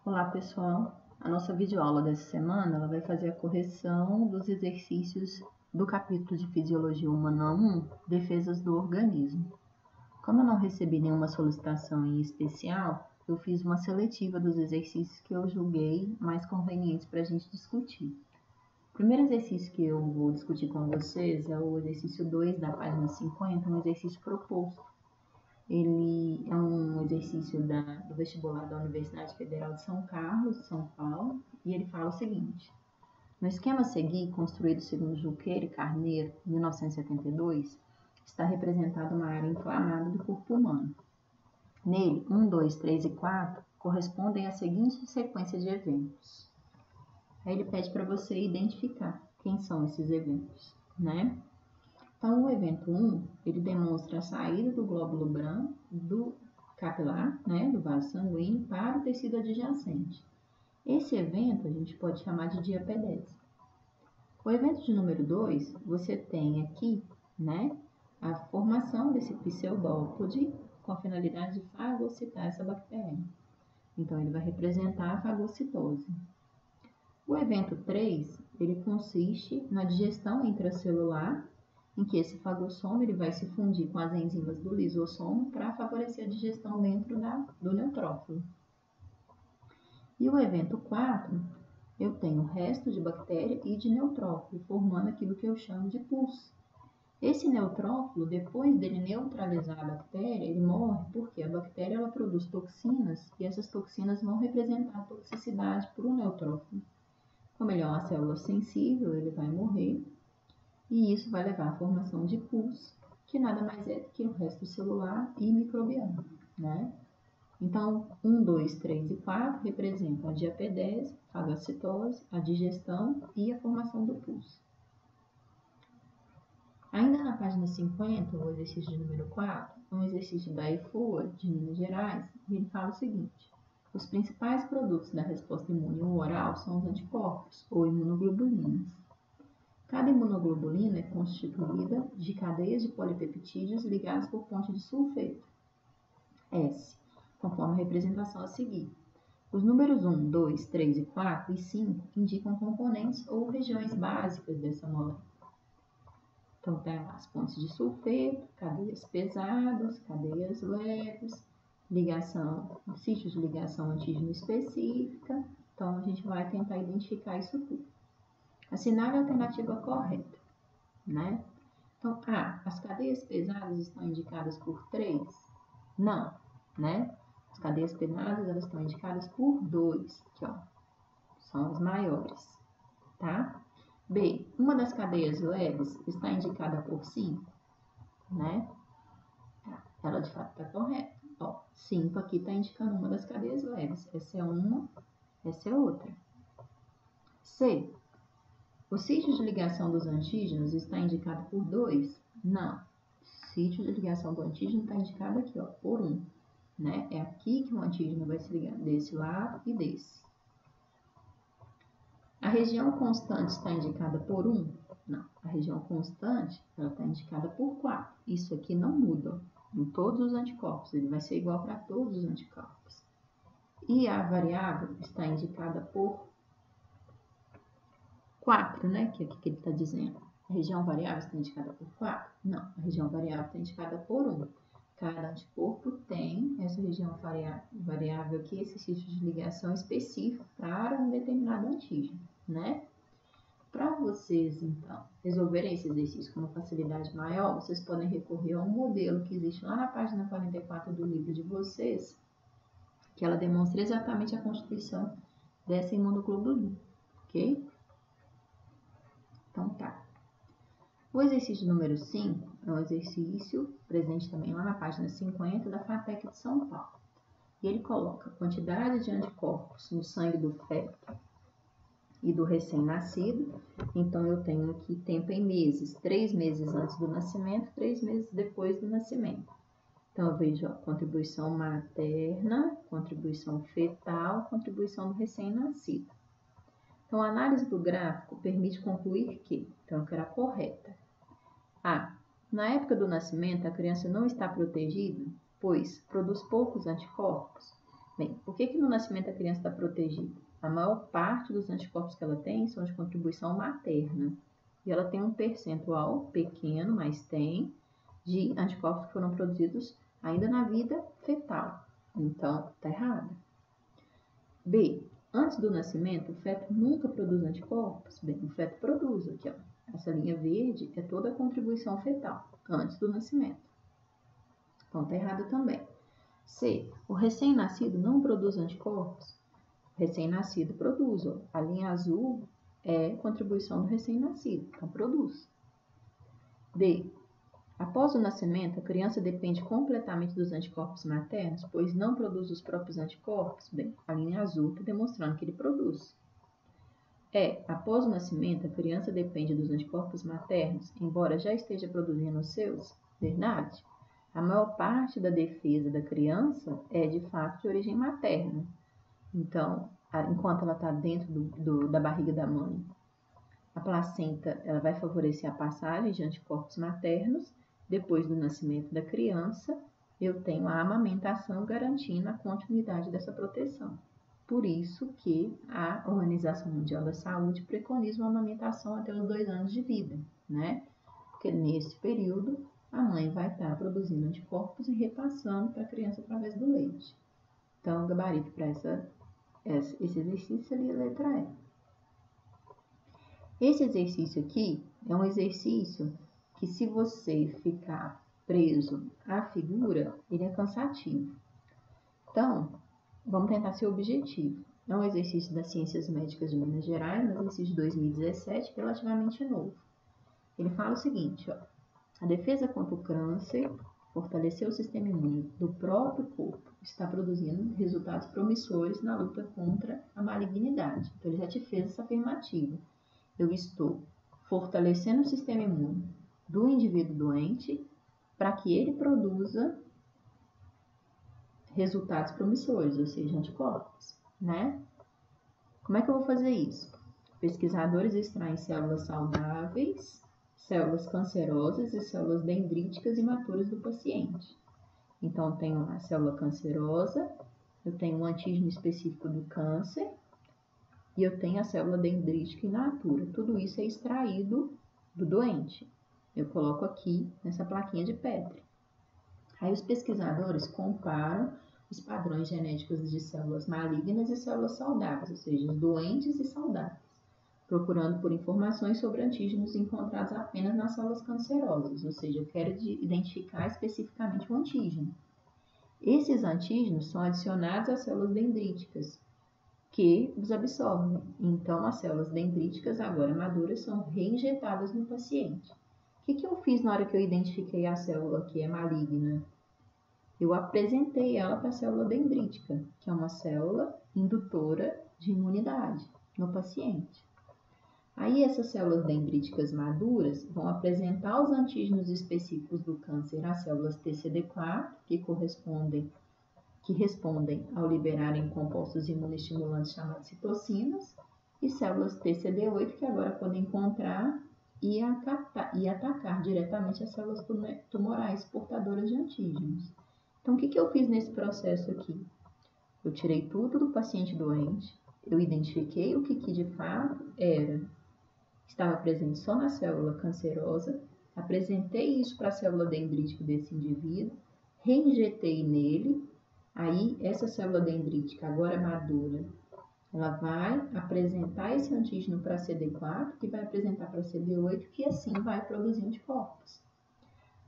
Olá pessoal, a nossa videoaula dessa semana ela vai fazer a correção dos exercícios do capítulo de Fisiologia Humana 1, Defesas do Organismo. Como eu não recebi nenhuma solicitação em especial, eu fiz uma seletiva dos exercícios que eu julguei mais convenientes para a gente discutir. O primeiro exercício que eu vou discutir com vocês é o exercício 2 da página 50, um exercício proposto. Ele é um exercício do vestibular da Universidade Federal de São Carlos, São Paulo, e ele fala o seguinte: no esquema a seguir, construído segundo Junqueira e Carneiro, em 1972, está representada uma área inflamada do corpo humano. Nele, 1, 2, 3 e 4 correspondem à seguinte sequência de eventos. Aí ele pede para você identificar quem são esses eventos, né? Então, o evento 1, ele demonstra a saída do glóbulo branco do capilar, né, do vaso sanguíneo, para o tecido adjacente. Esse evento a gente pode chamar de diapedese. O evento de número 2, você tem aqui, né, a formação desse pseudópode com a finalidade de fagocitar essa bactéria. Então, ele vai representar a fagocitose. O evento 3, ele consiste na digestão intracelular, em que esse fagossoma ele vai se fundir com as enzimas do lisossomo para favorecer a digestão dentro do neutrófilo. E o evento 4, eu tenho resto de bactéria e de neutrófilo, formando aquilo que eu chamo de pus. Esse neutrófilo, depois dele neutralizar a bactéria, ele morre porque a bactéria ela produz toxinas e essas toxinas vão representar a toxicidade para o neutrófilo. Como ele é uma célula sensível, ele vai morrer. E isso vai levar à formação de pus, que nada mais é do que o resto celular e microbiano, né? Então, 1, 2, 3 e 4 representam a diapedese, a fagocitose, a digestão e a formação do pus. Ainda na página 50, o exercício de número 4, é um exercício da EFOA de Minas Gerais, e ele fala o seguinte: os principais produtos da resposta imune oral são os anticorpos, ou imunoglobulinas. Cada imunoglobulina é constituída de cadeias de polipeptídeos ligadas por ponte de sulfeto, S, conforme a representação a seguir. Os números 1, 2, 3 e 4 e 5 indicam componentes ou regiões básicas dessa molécula. Então, tem as pontes de sulfeto, cadeias pesadas, cadeias leves, sítios de ligação antígeno específica. Então, a gente vai tentar identificar isso tudo. Assinale a alternativa correta, né? Então, as cadeias pesadas estão indicadas por 3? Não, né? As cadeias pesadas, elas estão indicadas por 2, aqui, ó. São as maiores, tá? B, uma das cadeias leves está indicada por 5, né? Ela, de fato, está correta. Ó, 5 aqui está indicando uma das cadeias leves. Essa é uma, essa é outra. C, o sítio de ligação dos antígenos está indicado por 2? Não. O sítio de ligação do antígeno está indicado aqui, ó, por 1. Né? É aqui que o antígeno vai se ligar, desse lado e desse. A região constante está indicada por 1? Não. A região constante ela está indicada por 4. Isso aqui não muda em todos os anticorpos. Ele vai ser igual para todos os anticorpos. E a variável está indicada por 4, né? Que é o que ele está dizendo. A região variável está indicada por 4? Não, a região variável está indicada por 1. Cada anticorpo tem essa região variável aqui, esse sítio de ligação específico para um determinado antígeno, né? Para vocês, então, resolverem esse exercício com uma facilidade maior, vocês podem recorrer a um modelo que existe lá na página 44 do livro de vocês, que ela demonstra exatamente a constituição dessa imunoglobulina, ok? Então, tá. O exercício número 5 é um exercício presente também lá na página 50 da FATEC de São Paulo. E ele coloca a quantidade de anticorpos no sangue do feto e do recém-nascido. Então, eu tenho aqui tempo em meses, 3 meses antes do nascimento, 3 meses depois do nascimento. Então, eu vejo a contribuição materna, contribuição fetal, contribuição do recém-nascido. Então, a análise do gráfico permite concluir que, então, eu quero a correta. Na época do nascimento, a criança não está protegida, pois produz poucos anticorpos. Bem, por que no nascimento a criança está protegida? A maior parte dos anticorpos que ela tem são de contribuição materna. E ela tem um percentual pequeno, mas tem, de anticorpos que foram produzidos ainda na vida fetal. Então, está errado. B. Antes do nascimento, o feto nunca produz anticorpos? Bem, o feto produz aqui, ó. Essa linha verde é toda a contribuição fetal, antes do nascimento. Então, está errado também. C. O recém-nascido não produz anticorpos? O recém-nascido produz, ó. A linha azul é contribuição do recém-nascido, então produz. D. Após o nascimento, a criança depende completamente dos anticorpos maternos, pois não produz os próprios anticorpos? Bem, a linha azul está demonstrando que ele produz. E. Após o nascimento, a criança depende dos anticorpos maternos, embora já esteja produzindo os seus? Verdade. A maior parte da defesa da criança é, de fato, de origem materna. Então, enquanto ela está dentro da barriga da mãe, a placenta ela vai favorecer a passagem de anticorpos maternos. Depois do nascimento da criança, eu tenho a amamentação garantindo a continuidade dessa proteção. Por isso que a Organização Mundial da Saúde preconiza uma amamentação até os 2 anos de vida, né? Porque nesse período a mãe vai estar produzindo anticorpos e repassando para a criança através do leite. Então, o gabarito para esse exercício ali é a letra E. Esse exercício aqui é um exercício que, se você ficar preso à figura, ele é cansativo. Então, vamos tentar ser objetivo. É um exercício das Ciências Médicas de Minas Gerais, um exercício de 2017, relativamente novo. Ele fala o seguinte, ó. A defesa contra o câncer, fortalecer o sistema imune do próprio corpo, está produzindo resultados promissores na luta contra a malignidade. Então, ele já te fez essa afirmativa. Eu estou fortalecendo o sistema imune do indivíduo doente para que ele produza resultados promissores, ou seja, anticorpos, né? Como é que eu vou fazer isso? Pesquisadores extraem células saudáveis, células cancerosas e células dendríticas imaturas do paciente. Então, eu tenho a célula cancerosa, eu tenho um antígeno específico do câncer e eu tenho a célula dendrítica imatura. Tudo isso é extraído do doente. Eu coloco aqui nessa plaquinha de Petri. Aí os pesquisadores comparam os padrões genéticos de células malignas e células saudáveis, ou seja, doentes e saudáveis, procurando por informações sobre antígenos encontrados apenas nas células cancerosas, ou seja, eu quero identificar especificamente o antígeno. Esses antígenos são adicionados às células dendríticas, que os absorvem. Então, as células dendríticas, agora maduras, são reinjetadas no paciente. O que eu fiz na hora que eu identifiquei a célula que é maligna? Eu apresentei ela para a célula dendrítica, que é uma célula indutora de imunidade no paciente. Aí essas células dendríticas maduras vão apresentar os antígenos específicos do câncer às células TCD4, que respondem ao liberarem compostos imunoestimulantes chamados citocinas, e células TCD8, que agora podem encontrar e atacar diretamente as células tumorais portadoras de antígenos. Então, o que eu fiz nesse processo aqui? Eu tirei tudo do paciente doente, eu identifiquei o que de fato estava presente só na célula cancerosa, apresentei isso para a célula dendrítica desse indivíduo, reinjetei nele, aí essa célula dendrítica agora madura, ela vai apresentar esse antígeno para CD4, que vai apresentar para CD8, que assim vai produzir anticorpos.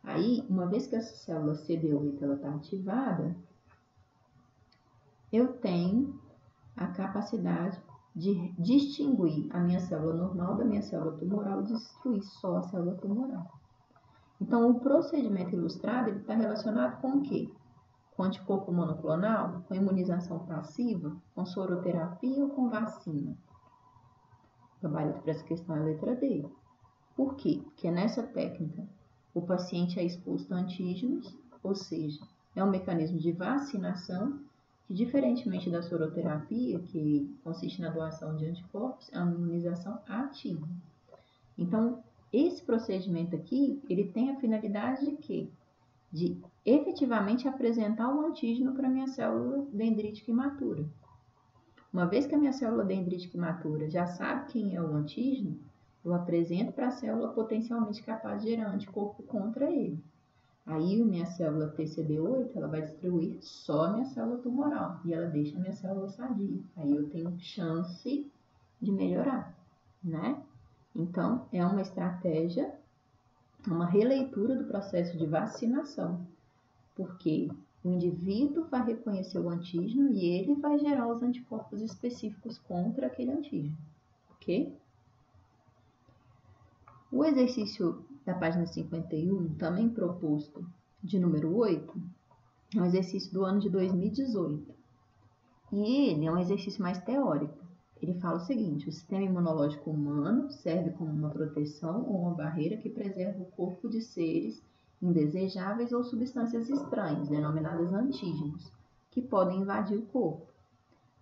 Aí, uma vez que essa célula CD8 está ativada, eu tenho a capacidade de distinguir a minha célula normal da minha célula tumoral e destruir só a célula tumoral. Então, o procedimento ilustrado está relacionado com o quê? Com anticorpo monoclonal, com imunização passiva, com soroterapia ou com vacina? O gabarito para essa questão é a letra D. Por quê? Porque nessa técnica o paciente é exposto a antígenos, ou seja, é um mecanismo de vacinação que, diferentemente da soroterapia, que consiste na doação de anticorpos, é uma imunização ativa. Então, esse procedimento aqui, ele tem a finalidade de quê? de efetivamente apresentar o antígeno para a minha célula dendrítica imatura. Uma vez que a minha célula dendrítica imatura já sabe quem é o antígeno, eu apresento para a célula potencialmente capaz de gerar anticorpo contra ele. Aí, a minha célula TCD8, ela vai destruir só a minha célula tumoral e ela deixa a minha célula sadia. Aí eu tenho chance de melhorar, né? Então, é uma estratégia, uma releitura do processo de vacinação, porque o indivíduo vai reconhecer o antígeno e ele vai gerar os anticorpos específicos contra aquele antígeno, ok? O exercício da página 51, também proposto de número 8, é um exercício do ano de 2018. E ele é um exercício mais teórico. Ele fala o seguinte: o sistema imunológico humano serve como uma proteção ou uma barreira que preserva o corpo de seres indesejáveis ou substâncias estranhas, denominadas antígenos, que podem invadir o corpo.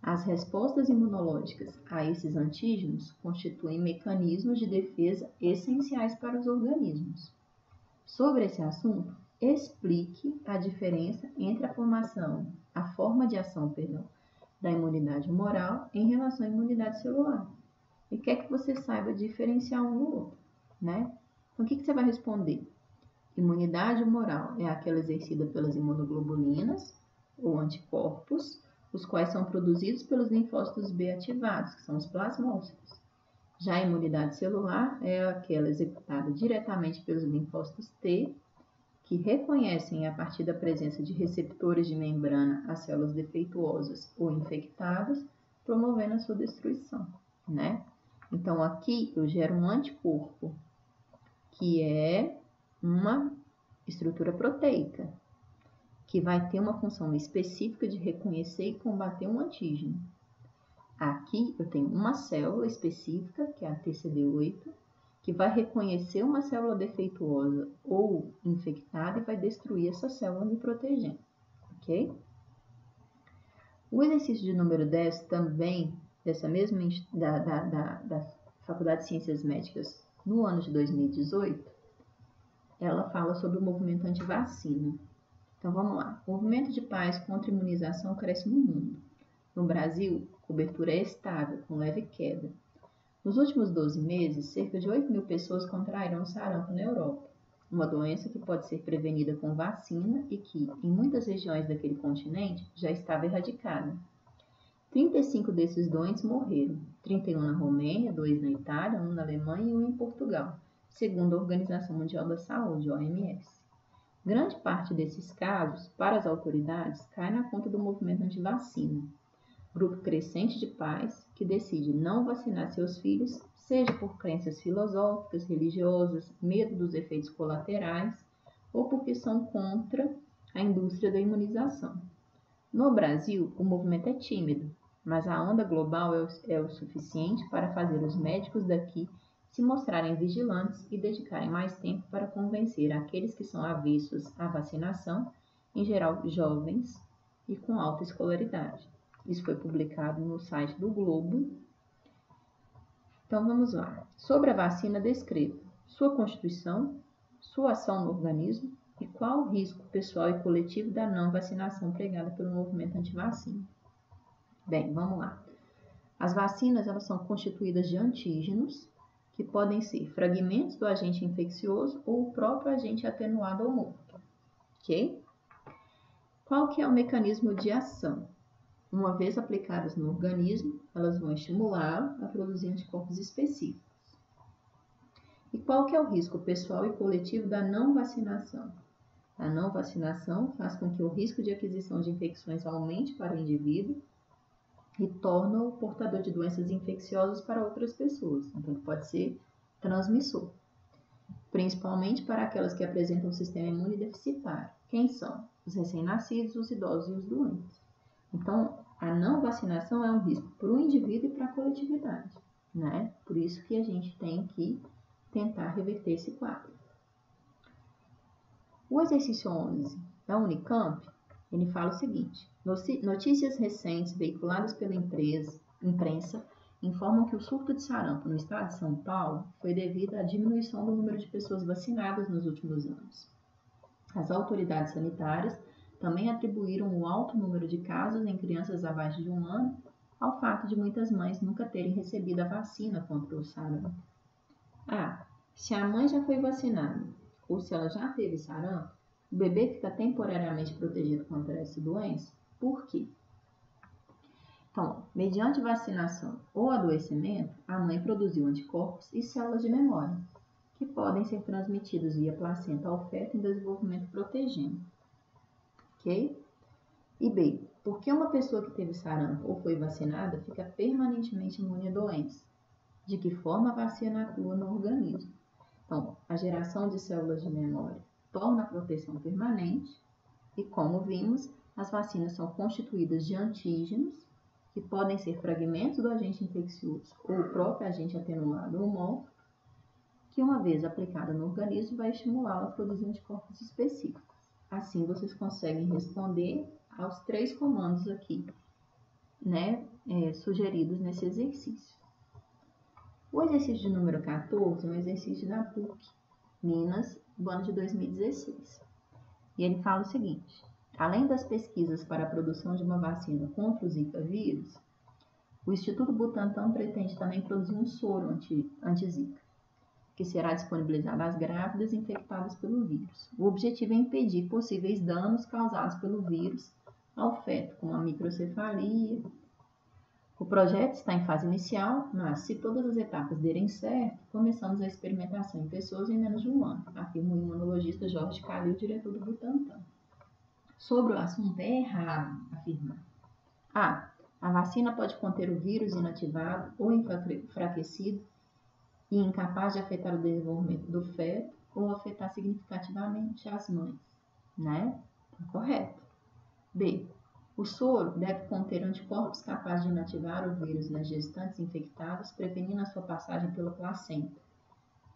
As respostas imunológicas a esses antígenos constituem mecanismos de defesa essenciais para os organismos. Sobre esse assunto, explique a diferença entre a forma de ação, da imunidade humoral em relação à imunidade celular. E quer que você saiba diferenciar um do outro, né? Então, o que você vai responder? Imunidade humoral é aquela exercida pelas imunoglobulinas ou anticorpos, os quais são produzidos pelos linfócitos B ativados, que são os plasmócitos. Já a imunidade celular é aquela executada diretamente pelos linfócitos T, que reconhecem a partir da presença de receptores de membrana as células defeituosas ou infectadas, promovendo a sua destruição, né? Então, aqui eu gero um anticorpo, que é uma estrutura proteica, que vai ter uma função específica de reconhecer e combater um antígeno. Aqui eu tenho uma célula específica, que é a TCD8, que vai reconhecer uma célula defeituosa ou infectada e vai destruir essa célula me protegendo, ok? O exercício de número 10 também, dessa mesma da Faculdade de Ciências Médicas, no ano de 2018, ela fala sobre o movimento antivacina. Então vamos lá. O movimento de paz contra a imunização cresce no mundo. No Brasil, a cobertura é estável, com leve queda. Nos últimos 12 meses, cerca de 8.000 pessoas contraíram o sarampo na Europa, uma doença que pode ser prevenida com vacina e que, em muitas regiões daquele continente, já estava erradicada. 35 desses doentes morreram, 31 na Romênia, 2 na Itália, 1 na Alemanha e 1 em Portugal, segundo a Organização Mundial da Saúde, OMS. Grande parte desses casos, para as autoridades, cai na conta do movimento antivacina. Grupo crescente de pais que decide não vacinar seus filhos, seja por crenças filosóficas, religiosas, medo dos efeitos colaterais ou porque são contra a indústria da imunização. No Brasil, o movimento é tímido, mas a onda global é o suficiente para fazer os médicos daqui se mostrarem vigilantes e dedicarem mais tempo para convencer aqueles que são avessos à vacinação, em geral jovens e com alta escolaridade. Isso foi publicado no site do Globo. Então vamos lá. Sobre a vacina, descreva sua constituição, sua ação no organismo e qual o risco pessoal e coletivo da não vacinação pregada pelo movimento antivacina. Bem, vamos lá. As vacinas, elas são constituídas de antígenos, que podem ser fragmentos do agente infeccioso ou o próprio agente atenuado ou morto. Ok? Qual que é o mecanismo de ação? Uma vez aplicadas no organismo, elas vão estimulá-lo a produzir anticorpos específicos. E qual que é o risco pessoal e coletivo da não vacinação? A não vacinação faz com que o risco de aquisição de infecções aumente para o indivíduo e torna-o portador de doenças infecciosas para outras pessoas. Então, pode ser transmissor, principalmente para aquelas que apresentam um sistema imune deficitário. Quem são? Os recém-nascidos, os idosos e os doentes. Então, a não vacinação é um risco para o indivíduo e para a coletividade, né? Por isso que a gente tem que tentar reverter esse quadro. O exercício 11 da Unicamp, ele fala o seguinte: notícias recentes veiculadas pela imprensa informam que o surto de sarampo no estado de São Paulo foi devido à diminuição do número de pessoas vacinadas nos últimos anos. As autoridades sanitárias também atribuíram o alto número de casos em crianças abaixo de 1 ano ao fato de muitas mães nunca terem recebido a vacina contra o sarampo. Se a mãe já foi vacinada ou se ela já teve sarampo, o bebê fica temporariamente protegido contra essa doença. Por quê? Então, mediante vacinação ou adoecimento, a mãe produziu anticorpos e células de memória, que podem ser transmitidos via placenta ao feto em desenvolvimento protegendo. Ok? E B, porque uma pessoa que teve sarampo ou foi vacinada fica permanentemente imune à doença? De que forma a vacina atua no organismo? Então, a geração de células de memória torna a proteção permanente e, como vimos, as vacinas são constituídas de antígenos, que podem ser fragmentos do agente infeccioso ou o próprio agente atenuado ou morto, que uma vez aplicada no organismo vai estimulá-lo a produzir anticorpos específicos. Assim, vocês conseguem responder aos 3 comandos aqui, sugeridos nesse exercício. O exercício de número 14 é um exercício da PUC, Minas, do ano de 2016. E ele fala o seguinte: além das pesquisas para a produção de uma vacina contra o Zika vírus, o Instituto Butantan pretende também produzir um soro anti-Zika, que será disponibilizado às grávidas infectadas pelo vírus. O objetivo é impedir possíveis danos causados pelo vírus ao feto, como a microcefalia. O projeto está em fase inicial, mas se todas as etapas derem certo, começamos a experimentação em pessoas em menos de 1 ano, afirma o imunologista Jorge Calil, diretor do Butantan. Sobre o assunto, é errado afirmar: a vacina pode conter o vírus inativado ou enfraquecido e incapaz de afetar o desenvolvimento do feto ou afetar significativamente as mães, Correto. B. O soro deve conter anticorpos capazes de inativar o vírus nas gestantes infectadas, prevenindo a sua passagem pela placenta.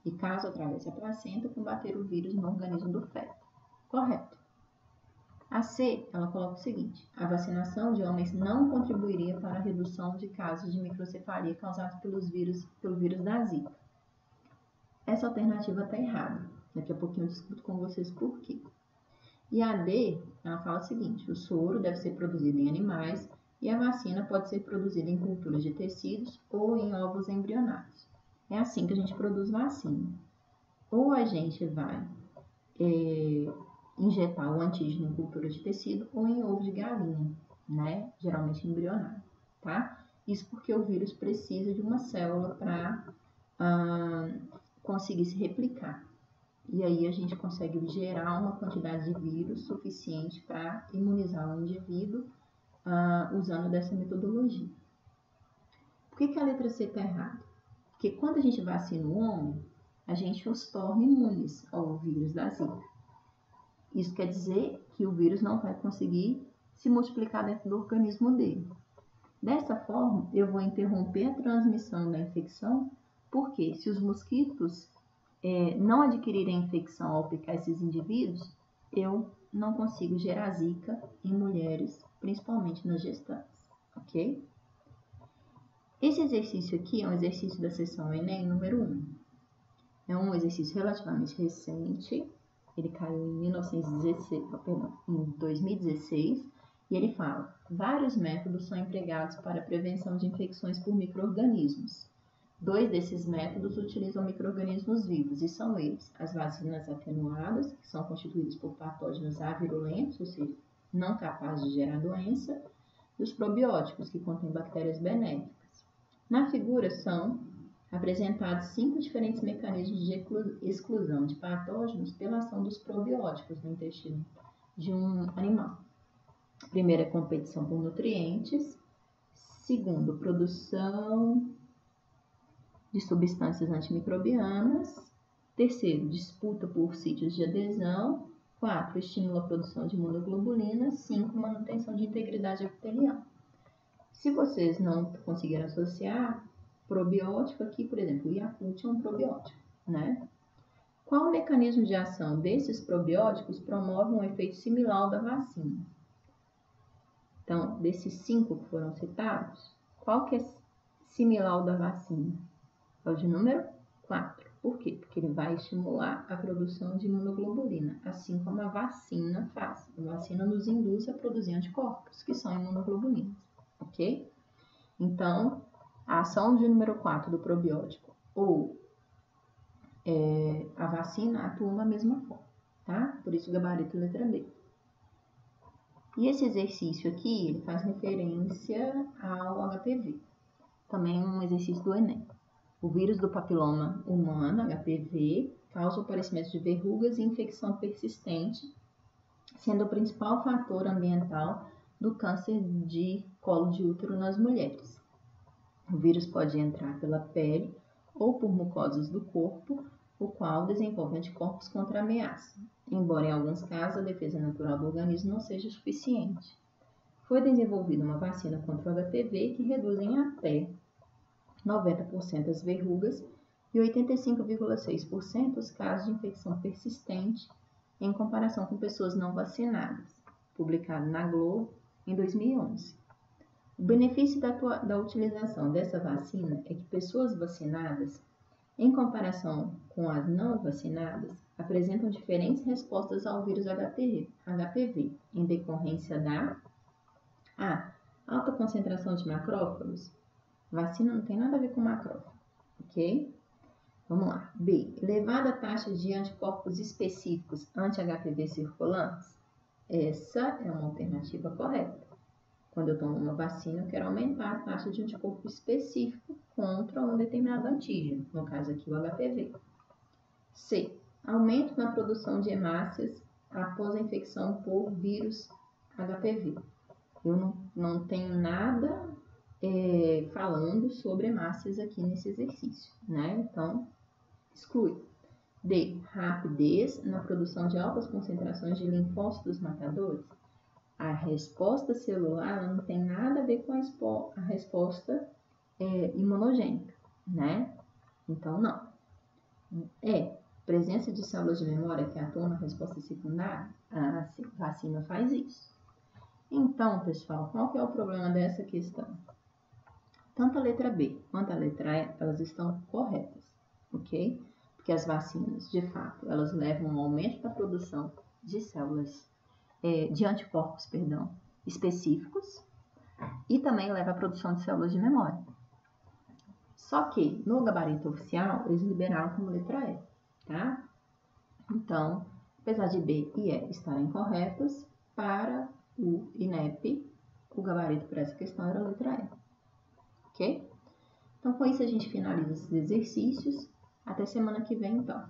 E caso atravesse a placenta, combater o vírus no organismo do feto. Correto. A C, ela coloca o seguinte: a vacinação de homens não contribuiria para a redução de casos de microcefalia causados pelo vírus da Zika. Essa alternativa está errada. Daqui a pouquinho eu discuto com vocês por quê. E a D, ela fala o seguinte: o soro deve ser produzido em animais e a vacina pode ser produzida em culturas de tecidos ou em ovos embrionários. É assim que a gente produz vacina. Ou a gente vai injetar o antígeno em cultura de tecido ou em ovo de galinha, geralmente embrionário, tá? Isso porque o vírus precisa de uma célula para conseguir se replicar. E aí a gente consegue gerar uma quantidade de vírus suficiente para imunizar o indivíduo usando dessa metodologia. Por que a letra C está errada? Porque quando a gente vacina o homem, a gente os torna imunes ao vírus da Zika. Isso quer dizer que o vírus não vai conseguir se multiplicar dentro do organismo dele. Dessa forma, eu vou interromper a transmissão da infecção, porque se os mosquitos não adquirirem a infecção ao picar esses indivíduos, eu não consigo gerar Zika em mulheres, principalmente nas gestantes, ok? Esse exercício aqui é um exercício da seção Enem número 1. É um exercício relativamente recente, ele caiu em 2016, e ele fala: vários métodos são empregados para a prevenção de infecções por micro-organismos. 2 desses métodos utilizam micro-organismos vivos, e são eles: as vacinas atenuadas, que são constituídas por patógenos avirulentos, ou seja, não capazes de gerar doença, e os probióticos, que contêm bactérias benéficas. Na figura são apresentados 5 diferentes mecanismos de exclusão de patógenos pela ação dos probióticos no intestino de um animal. Primeiro é competição por nutrientes. Segundo, produção de substâncias antimicrobianas. Terceiro, disputa por sítios de adesão. 4, estimula a produção de imunoglobulinas. 5, manutenção de integridade epitelial. Se vocês não conseguirem associar, probiótico aqui, por exemplo, o Yakult é um probiótico, Qual o mecanismo de ação desses probióticos promove um efeito similar ao da vacina? Então, desses 5 que foram citados, qual que é similar ao da vacina? É o de número 4. Por quê? Porque ele vai estimular a produção de imunoglobulina, assim como a vacina faz. A vacina nos induz a produzir anticorpos, que são imunoglobulinas, ok? Então, a ação de número 4 do probiótico ou a vacina atuam da mesma forma, tá? Por isso o gabarito letra B. E esse exercício aqui, ele faz referência ao HPV. Também um exercício do Enem. O vírus do papiloma humano, HPV, causa o aparecimento de verrugas e infecção persistente, sendo o principal fator ambiental do câncer de colo de útero nas mulheres. O vírus pode entrar pela pele ou por mucosas do corpo, o qual desenvolve anticorpos contra a ameaça, embora em alguns casos a defesa natural do organismo não seja suficiente. Foi desenvolvida uma vacina contra o HPV que reduz em até 90% as verrugas e 85,6% os casos de infecção persistente em comparação com pessoas não vacinadas, publicado na Globo em 2011. O benefício da utilização dessa vacina é que pessoas vacinadas, em comparação com as não vacinadas, apresentam diferentes respostas ao vírus HPV, em decorrência da alta concentração de macrófagos. Vacina não tem nada a ver com macrófago, ok? Vamos lá. B. Elevada taxa de anticorpos específicos anti-HPV circulantes. Essa é uma alternativa correta. Quando eu tomo uma vacina, eu quero aumentar a taxa de anticorpo específico contra um determinado antígeno, no caso aqui o HPV. C. Aumento na produção de hemácias após a infecção por vírus HPV. Eu não tenho nada falando sobre hemácias aqui nesse exercício, né? Então, exclui. D. Rapidez na produção de altas concentrações de linfócitos matadores. A resposta celular não tem nada a ver com a resposta imunogênica, né? Então, não. Presença de células de memória que atuam na resposta secundária? A vacina faz isso. Então, pessoal, qual que é o problema dessa questão? Tanto a letra B quanto a letra E, elas estão corretas, ok? Porque as vacinas, de fato, elas levam ao aumento da produção de células, de anticorpos, específicos, e também leva à produção de células de memória. Só que, no gabarito oficial, eles liberaram como letra E, tá? Então, apesar de B e E estarem corretas, para o INEP, o gabarito para essa questão era a letra E. Ok? Então, com isso a gente finaliza esses exercícios. Até semana que vem, então.